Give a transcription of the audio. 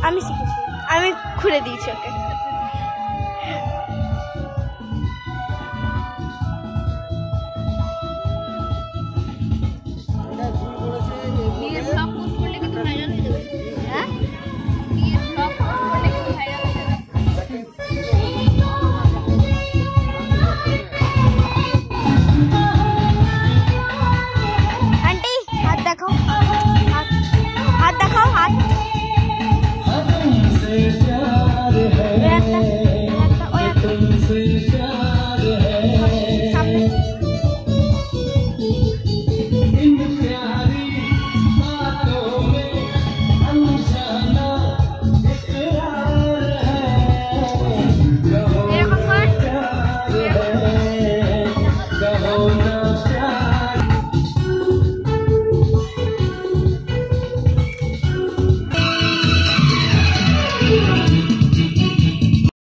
আমি শিখেছি, আমি খুলে দিয়েছি ওকে। বিয়ের ব্লগ পোস্ট করলে কিন্তু ভাইরাল হয়ে যাবে।